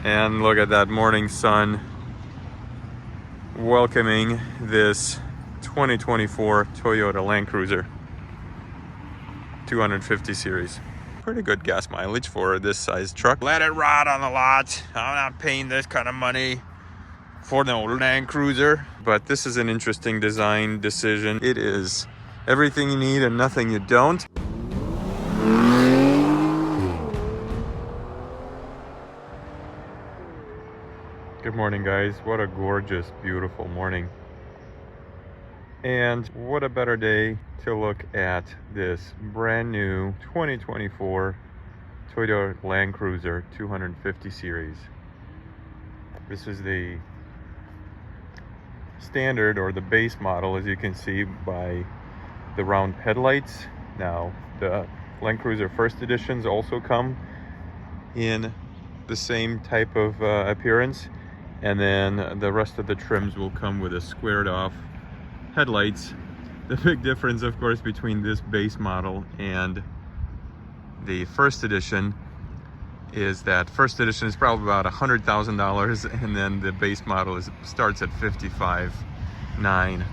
And look at that morning sun welcoming this 2024 Toyota Land Cruiser 250 series. Pretty good gas mileage for this size truck. Let it rot on the lot. I'm not paying this kind of money for no Land Cruiser. But this is an interesting design decision. It is everything you need and nothing you don't. Good morning, guys. What a gorgeous, beautiful morning. And what a better day to look at this brand new 2024 Toyota Land Cruiser 250 series. This is the standard or the base model, as you can see by the round headlights. Now, the Land Cruiser First Editions also come in the same type of appearance. And then the rest of the trims will come with a squared off headlights. The big difference, of course, between this base model and the first edition is that first edition is probably about $100,000, and then the base model starts at $55,900.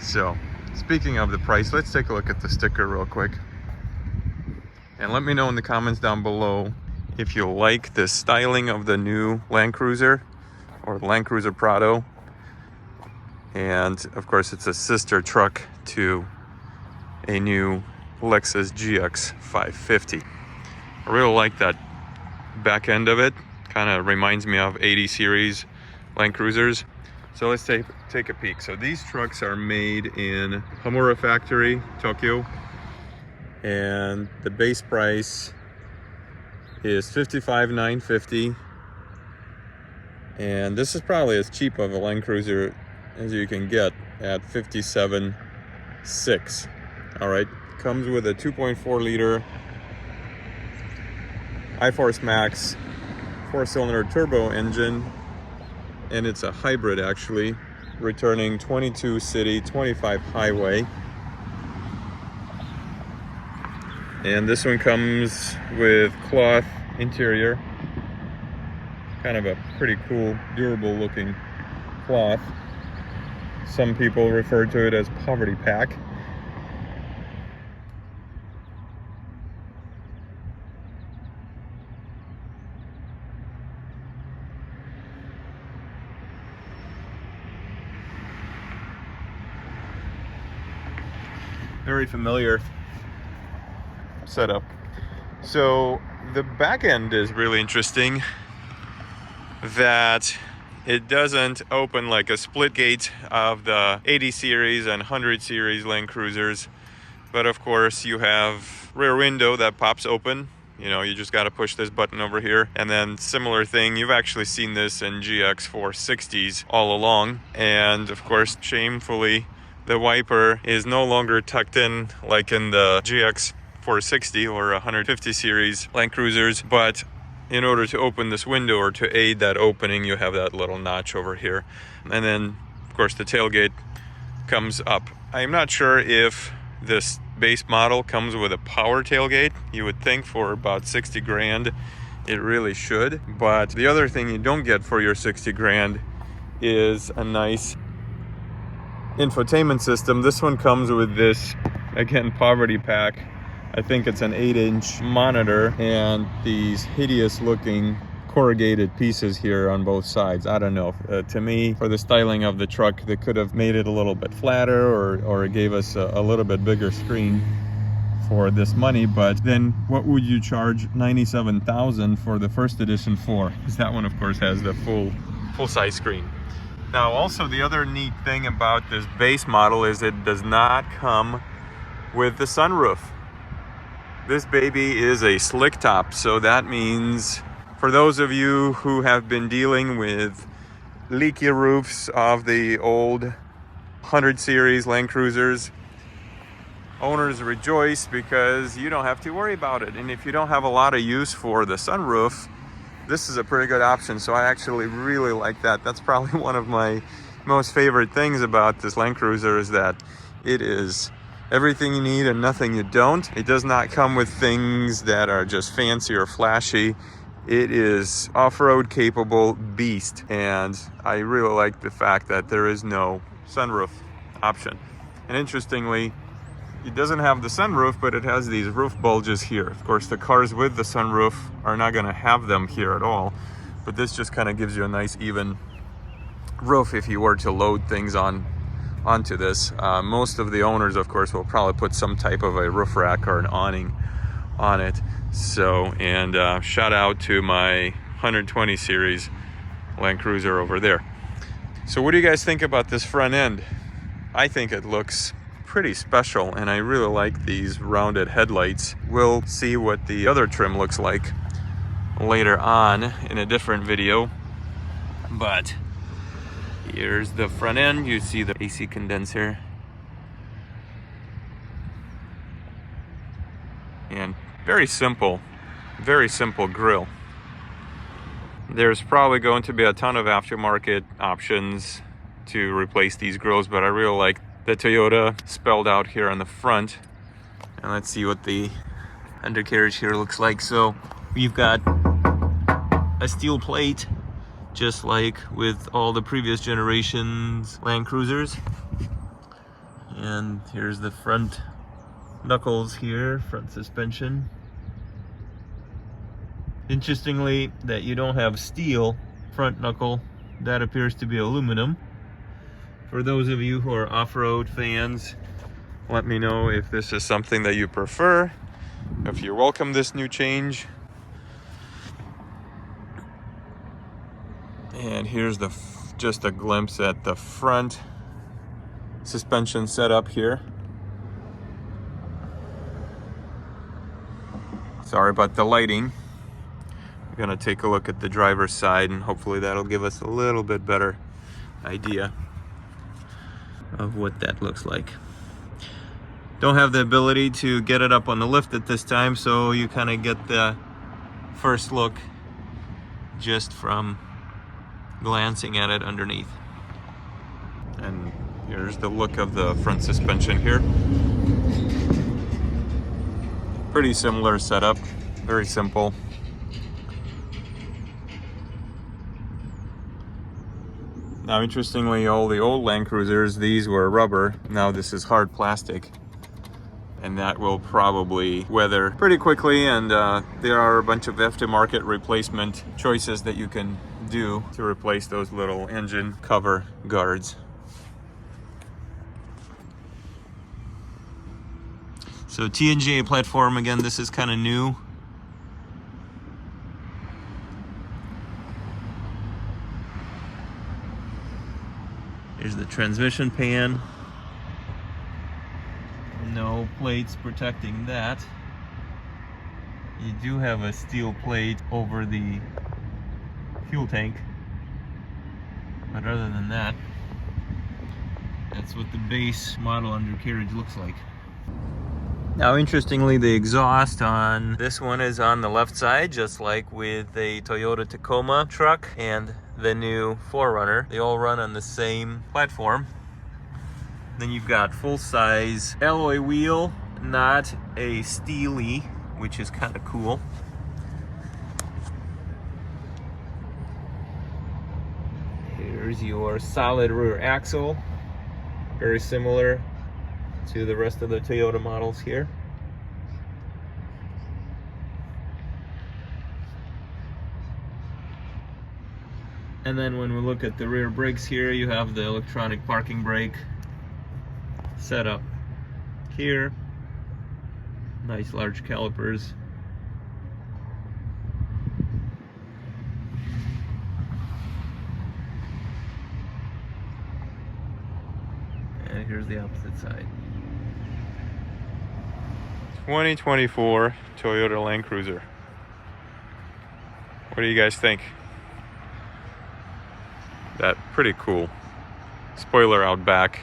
So speaking of the price, let's take a look at the sticker real quick. And let me know in the comments down below if you like the styling of the new Land Cruiser or Land Cruiser Prado. And of course, it's a sister truck to a new Lexus GX 550. I really like that back end of it. Kind of reminds me of 80 series Land Cruisers. So let's take a peek. So these trucks are made in Hamura Factory, Tokyo, and the base price is $55,950. And this is probably as cheap of a Land Cruiser as you can get at $57,600. All right, comes with a 2.4 liter iForce Max 4-cylinder turbo engine, and it's a hybrid actually, returning 22 city, 25 highway. And this one comes with cloth interior. Kind of a pretty cool, durable looking cloth. Some people refer to it as poverty pack. Very familiar setup. So the back end is really interesting, that it doesn't open like a split gate of the 80 series and 100 series Land Cruisers, but of course you have rear window that pops open. You know, you just got to push this button over here, and then similar thing, you've actually seen this in GX 460s all along. And of course, shamefully, the wiper is no longer tucked in like in the GX 460 or 150 series Land Cruisers, but in order to open this window or to aid that opening, you have that little notch over here. And then, of course, the tailgate comes up. I'm not sure if this base model comes with a power tailgate. You would think for about 60 grand, it really should. But the other thing you don't get for your 60 grand is a nice infotainment system. This one comes with this, again, poverty pack. I think it's an 8-inch monitor and these hideous looking corrugated pieces here on both sides. I don't know. To me, for the styling of the truck, they could have made it a little bit flatter or it gave us a little bit bigger screen for this money. But then what would you charge $97,000 for the first edition for? Because that one, of course, has the full-size screen. Now, also the other neat thing about this base model is it does not come with the sunroof. This baby is a slick top, so that means for those of you who have been dealing with leaky roofs of the old 100 series Land Cruisers, owners rejoice because you don't have to worry about it. And if you don't have a lot of use for the sunroof, this is a pretty good option. So I actually really like that. That's probably one of my most favorite things about this Land Cruiser, is that it is everything you need and nothing you don't. It does not come with things that are just fancy or flashy. It is off-road capable beast, and I really like the fact that there is no sunroof option. And interestingly, it doesn't have the sunroof, but it has these roof bulges here. Of course, the cars with the sunroof are not going to have them here at all, but this just kind of gives you a nice even roof if you were to load things onto this. Most of the owners, of course, will probably put some type of a roof rack or an awning on it. So, and shout out to my 120 series Land Cruiser over there. So what do you guys think about this front end? I think it looks pretty special, and I really like these rounded headlights. We'll see what the other trim looks like later on in a different video, but here's the front end. You see the AC condenser and very simple grille. There's probably going to be a ton of aftermarket options to replace these grills, but I really like the Toyota spelled out here on the front. And let's see what the undercarriage here looks like. So we've got a steel plate, just like with all the previous generations Land Cruisers. And here's the front knuckles here, front suspension. Interestingly, that you don't have steel front knuckle, that appears to be aluminum. For those of you who are off-road fans, let me know if this is something that you prefer, if you welcome this new change. And here's just a glimpse at the front suspension setup here. Sorry about the lighting. We're gonna take a look at the driver's side, and hopefully that'll give us a little bit better idea of what that looks like. Don't have the ability to get it up on the lift at this time, so you kind of get the first look just from glancing at it underneath. And here's the look of the front suspension here. Pretty similar setup, very simple. Now, interestingly, all the old Land Cruisers, these were rubber. Now this is hard plastic, and that will probably weather pretty quickly. And there are a bunch of aftermarket replacement choices that you can do to replace those little engine cover guards. So TNGA platform, again, this is kind of new. Here's the transmission pan. No plates protecting that. You do have a steel plate over the fuel tank, but other than that, that's what the base model undercarriage looks like. Now, interestingly, the exhaust on this one is on the left side, just like with the Toyota Tacoma truck and the new 4Runner. They all run on the same platform. Then you've got full-size alloy wheel, not a steely, which is kind of cool. Here's your solid rear axle, very similar to the rest of the Toyota models here. And then when we look at the rear brakes here, you have the electronic parking brake set up here. Nice large calipers. And here's the opposite side. 2024 Toyota Land Cruiser. What do you guys think? That pretty cool spoiler out back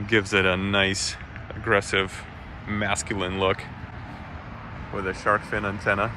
gives it a nice, aggressive, masculine look with a shark fin antenna.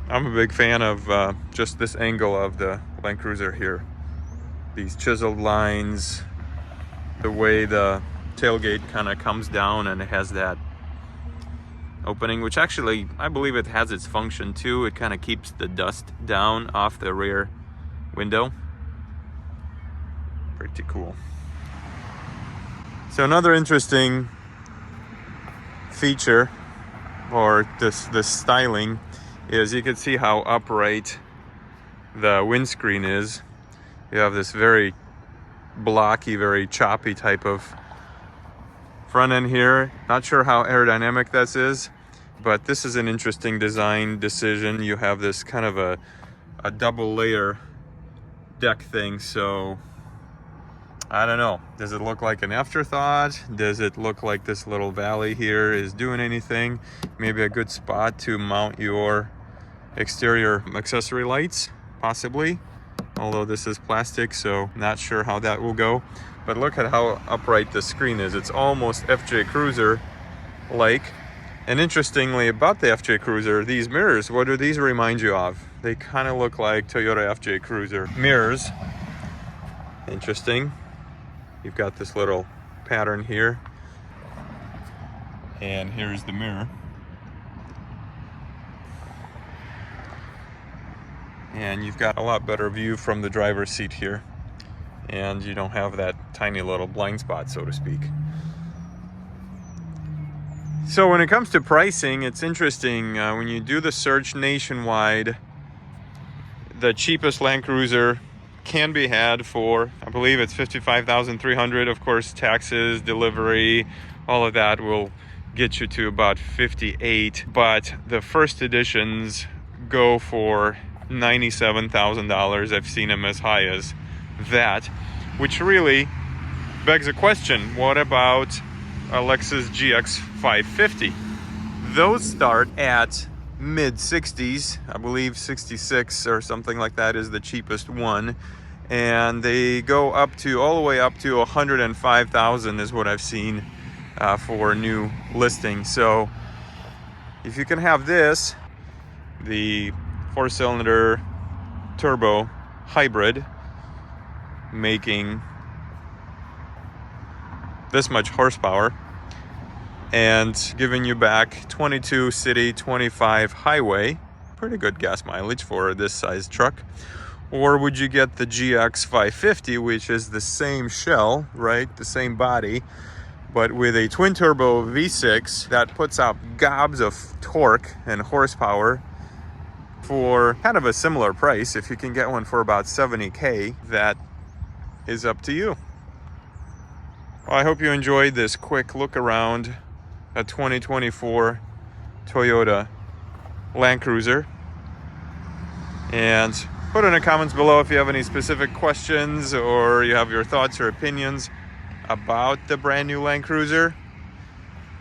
I'm a big fan of just this angle of the Land Cruiser here. These chiseled lines, the way the tailgate kind of comes down, and it has that opening, which actually I believe it has its function too. It kind of keeps the dust down off the rear window. Pretty cool. So another interesting feature, or this styling, is you can see how upright the windscreen is. You have this very blocky, very choppy type of front end here. Not sure how aerodynamic this is, but this is an interesting design decision. You have this kind of a double layer deck thing, so I don't know. Does it look like an afterthought? Does it look like this little valley here is doing anything? Maybe a good spot to mount your exterior accessory lights, possibly. Although this is plastic, so not sure how that will go. But look at how upright the screen is. It's almost FJ Cruiser-like. And interestingly about the FJ Cruiser, these mirrors, what do these remind you of? They kind of look like Toyota FJ Cruiser mirrors. Interesting. You've got this little pattern here. And here's the mirror. And you've got a lot better view from the driver's seat here. And you don't have that tiny little blind spot, so to speak. So when it comes to pricing, it's interesting. When you do the search nationwide, the cheapest Land Cruiser can be had for, I believe it's $55,300. Of course, taxes, delivery, all of that will get you to about $58,000. But the first editions go for $97,000. I've seen them as high as that, which really begs a question. What about a Lexus GX 550? Those start at mid 60s. I believe 66 or something like that is the cheapest one, and they go up to all the way up to 105,000 is what I've seen for new listings. So if you can have this, the 4-cylinder turbo hybrid, making this much horsepower and giving you back 22 city, 25 highway, pretty good gas mileage for this size truck. Or would you get the GX 550, which is the same shell, right, the same body, but with a twin turbo V6 that puts out gobs of torque and horsepower for kind of a similar price? If you can get one for about $70K, that is up to you. Well, I hope you enjoyed this quick look around a 2024 Toyota Land Cruiser. And put in the comments below if you have any specific questions or you have your thoughts or opinions about the brand new Land Cruiser.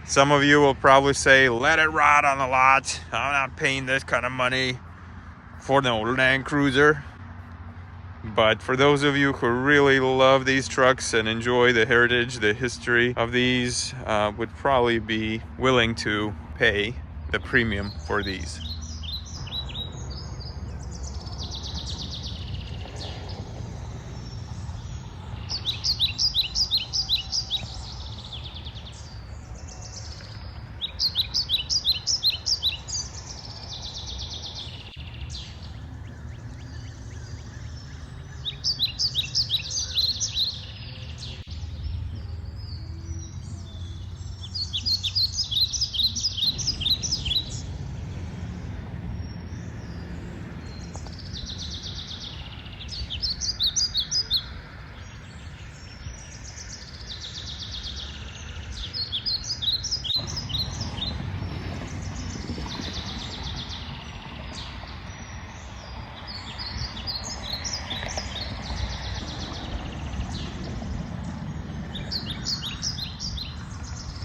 Some of you will probably say, let it rot on the lot. I'm not paying this kind of money for no Land Cruiser. But for those of you who really love these trucks and enjoy the heritage, the history of these, would probably be willing to pay the premium for these.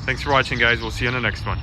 Thanks for watching, guys. We'll see you in the next one.